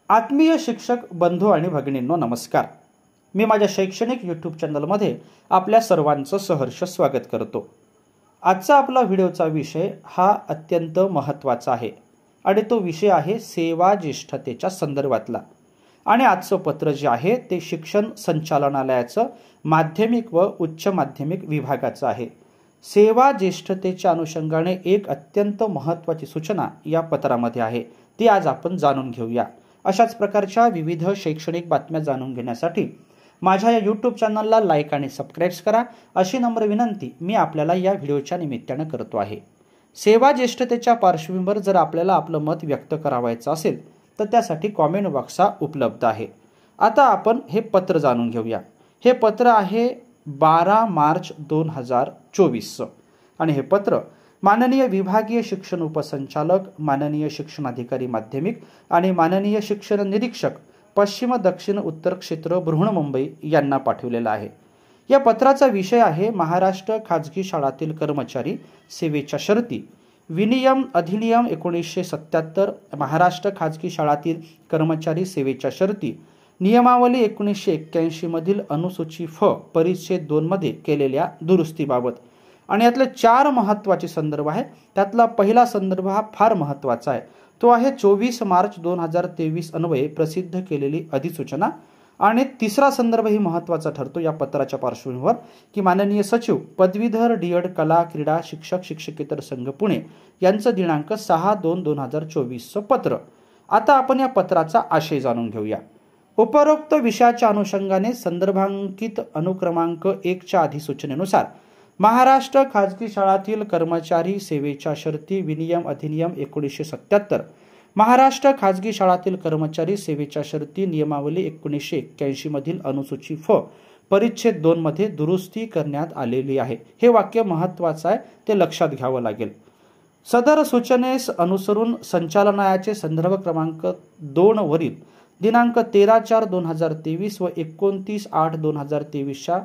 आत्मीय शिक्षक बंधू आणि भगिनींनो नमस्कार। मी माझ्या शैक्षणिक यूट्यूब चॅनलमध्ये आपल्या सर्वांचं सहर्ष स्वागत करतो। आजचा आपला व्हिडिओचा विषय हा अत्यंत महत्त्वाचा आहे आणि तो विषय आहे सेवा ज्येष्ठतेच्या संदर्भातला। आणि आजचं पत्र जे आहे ते शिक्षण संचालनालयाचं माध्यमिक व उच्च माध्यमिक विभागाचं आहे। सेवा ज्येष्ठतेच्या अनुषंगाने एक अत्यंत महत्त्वाची सूचना या पत्रामध्ये आहे, ती आज आपण जाणून घेऊया। अशाच प्रकारच्या विविध शैक्षणिक बातम्या जाणून घेण्यासाठी माझ्या या यूट्यूब चॅनलला लाईक आणि सबस्क्राइब करा अशी नम्र विनंती मी आपल्याला या व्हिडिओच्या निमित्ताने करतो आहे। सेवा ज्येष्ठतेच्या पार्श्वभूमीवर जर आपल्याला आपलं मत व्यक्त करायचं असेल तर त्यासाठी कमेंट बॉक्स उपलब्ध आहे। आता आपण हे पत्र जाणून घेऊया। हे पत्र आहे 12 मार्च 2024 आणि हे पत्र माननीय विभागीय शिक्षण उपसंचालक, माननीय शिक्षणाधिकारी माध्यमिक आणि माननीय शिक्षण निरीक्षक पश्चिम दक्षिण उत्तर क्षेत्र बृहन्मुंबई यांना पाठवलेला आहे। या पत्राचा विषय आहे महाराष्ट्र खाजगी शाळातील कर्मचारी सेवेच्या शर्ती, विनियम अधिनियम 1977, महाराष्ट्र खाजगी शाळातील कर्मचारी सेवेच्या शर्ती, नियमावली 1981 मधील अनुसूची फ परिच्छेद 2 मध्ये केलेल्या दुरुस्तीबाबत। आणि यातले 4 महत्त्वाचे संदर्भ आहे। त्यातला पहिला संदर्भ हा फार महत्त्वाचा आहे, तो आहे 24 मार्च 2023 अन्वये प्रसिद्ध केलेली अधिसूचना। आणि तिसरा संदर्भ ही महत्त्वाचा ठरतो या पत्राच्या पार्श्वभूमीवर की माननीय सचिव पदवीधर डीएड कला क्रीडा शिक्षक शिक्षकेतर संघ पुणे यांचं दिनांक 6/2/2024 पत्र। आता आपण या पत्राचा आशय जाणून घेऊया। उपरोक्त विषयाच्या अनुषंगाने संदर्भांकित अनुक्रमांक 1 च्या अधिसूचनेनुसार महाराष्ट्र खाजगी शाळातील कर्मचारी सेवेच्या शर्ती विनियम अधिनियम 1977, महाराष्ट्र खाजगी शाळातील कर्मचारी सेवेच्या शर्ती नियमावली 1981 मधील अनुसूची फ परिच्छेद 2 मध्ये दुरुस्ती करण्यात आलेली आहे। हे वाक्य महत्त्वाचं आहे, ते लक्षात घ्यावं लागेल। सदर सूचनेस अनुसरून संचालनालयाचे संदर्भ क्रमांक 2 वरील दिनांक 13/4/2023 व 29/8/2023 च्या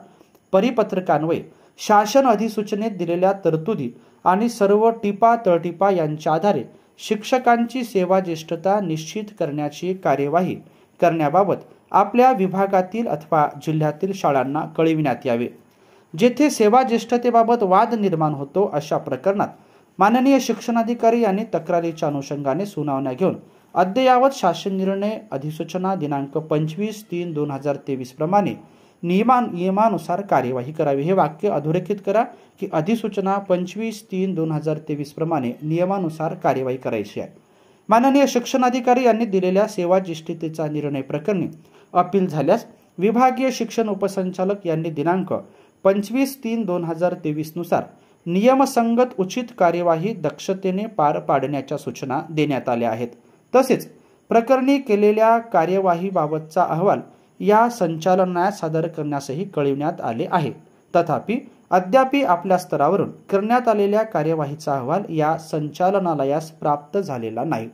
परिपत्रकान्वये शासन अधिसूचनेत दिलेल्या तरतुदी आणि सर्व टिपा तळटिपा यांच्या आधारे शिक्षकांची सेवा ज्येष्ठता निश्चित करण्याची कार्यवाही करण्याबाबत आपल्या विभागातील अथवा जिल्ह्यातील शाळांना कळविण्यात यावे। जेथे सेवा ज्येष्ठतेबाबत वाद निर्माण होतो अशा प्रकरणात माननीय शिक्षणाधिकारी यांनी तक्रारीच्या अनुषंगाने सुनावण्या घेऊन अद्ययावत शासन निर्णय अधिसूचना दिनांक 25/3/2023 प्रमाणे नियमानुसार कार्यवाही करावी। हे वाक्य अधोरेखित करा की अधिसूचना 25/3/2023 प्रमाणे नियमानुसार कार्यवाही करायची आहे। माननीय शिक्षणाधिकारी यांनी दिलेल्या सेवा ज्येष्ठतेचा निर्णय प्रकरणी अपील झाल्यास विभागीय शिक्षण उपसंचालक यांनी दिनांक 25/3/2023 नुसार नियमसंगत उचित कार्यवाही दक्षतेने पार पाडण्याच्या सूचना देण्यात आल्या आहेत। तसेच प्रकरणी केलेल्या कार्यवाहीबाबतचा अहवाल या संचालनालयात सादर करण्यासही कळविण्यात आले आहे। तथापि अद्याप आपल्या स्तरावरून करण्यात आलेल्या कार्यवाहीचा अहवाल या संचालनालयास प्राप्त झालेला नाही।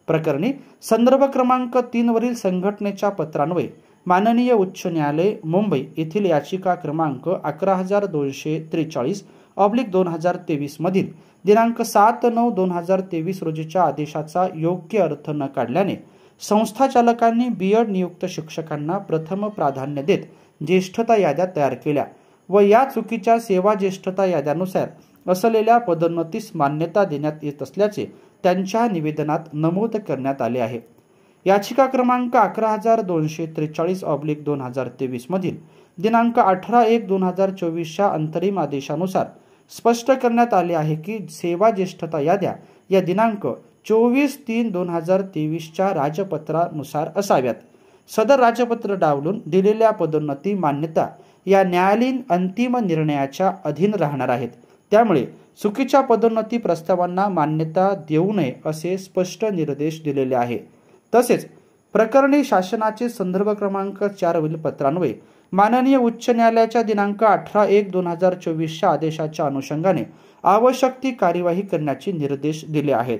प्रकरणी संदर्भ क्रमांक 3 वरील संघटनेच्या पत्रान्वये माननीय उच्च न्यायालय मुंबई येथील याचिका क्रमांक 11243/2023 मधील दिनांक 7/9/2023 रोजीच्या आदेशाचा योग्य अर्थ न काढल्याने संस्थाचालकांनी बीएड नियुक्त शिक्षकांना प्रथम प्राधान्य देत ज्येष्ठता याद्या तयार केल्या व या चुकीच्या सेवा ज्येष्ठता याद्यानुसार असलेल्या पदोन्नतीस मान्यता देण्यात येत असल्याचे त्यांच्या निवेदनात नमूद करण्यात आले आहे। याचिका क्रमांक 11243/2023 मधील दिनांक 18/1/2024 च्या अंतरिम आदेशानुसार स्पष्ट करण्यात आले आहे की सेवा ज्येष्ठता याद्या या दिनांक 24/3/2023 च्या राजपत्रानुसार असाव्यात। सदर राजपत्र डावलून दिलेल्या पदोन्नती मान्यता या न्यायालयीन अंतिम निर्णयाच्या अधीन राहणार आहेत। त्यामुळे चुकीच्या पदोन्नती प्रस्तावांना मान्यता देऊ नये असे स्पष्ट निर्देश दिलेले आहे। तसेच प्रकरणी शासनाचे संदर्भ क्रमांक 4 वरील पत्रान्वये माननीय उच्च न्यायालयाच्या दिनांक 18/1/2024 च्या आदेशाच्या अनुषंगाने आवश्यक ती कार्यवाही करण्याचे निर्देश दिले आहेत।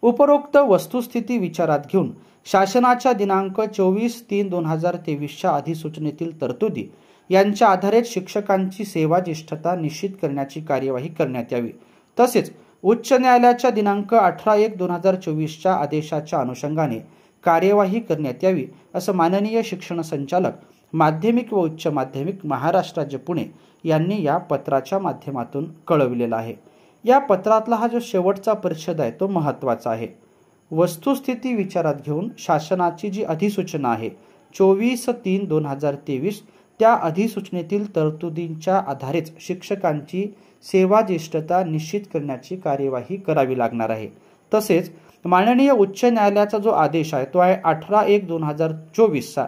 उपरोक्त वस्तुस्थिती विचारात घेऊन शासनाच्या दिनांक 24/3/2023 च्या अधिसूचनेतील तरतुदी यांच्या आधारे शिक्षकांची सेवा ज्येष्ठता निश्चित करण्याची कार्यवाही करण्यात यावी। तसेच उच्च न्यायालयाच्या दिनांक 18/1/2024 च्या आदेशाच्या अनुषंगाने कार्यवाही करण्यात यावी असं माननीय शिक्षण संचालक माध्यमिक व उच्च माध्यमिक महाराष्ट्र राज्य पुणे यांनी या पत्राच्या माध्यमातून कळविलेला आहे। या पत्रातला हा जो शेवटचा परिच्छेद आहे तो महत्त्वाचा आहे। वस्तुस्थिती विचारात घेऊन शासनाची जी अधिसूचना आहे 24/3/2023 त्या अधिसूचनेतील तरतुदींच्या आधारेच शिक्षकांची सेवा ज्येष्ठता निश्चित करण्याची कार्यवाही करावी लागणार आहे। तसेच माननीय उच्च न्यायालयाचा जो आदेश आहे तो आहे 18/1/2024 चा,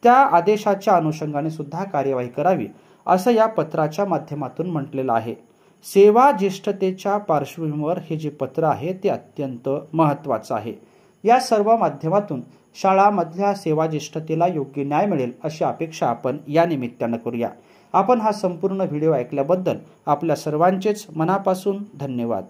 त्या आदेशाच्या अनुषंगाने सुद्धा कार्यवाही करावी असं या पत्राच्या माध्यमातून म्हटलेलं आहे। सेवा ज्येष्ठतेच्या पार्श्वभूमीवर हे जे पत्र आहे ते अत्यंत महत्त्वाचं आहे। या सर्व माध्यमातून शाळांमधल्या सेवा ज्येष्ठतेला योग्य न्याय मिळेल अशी अपेक्षा आपण या निमित्तानं करूया। आपण हा संपूर्ण व्हिडिओ ऐकल्याबद्दल आपल्या सर्वांचेच मनापासून धन्यवाद।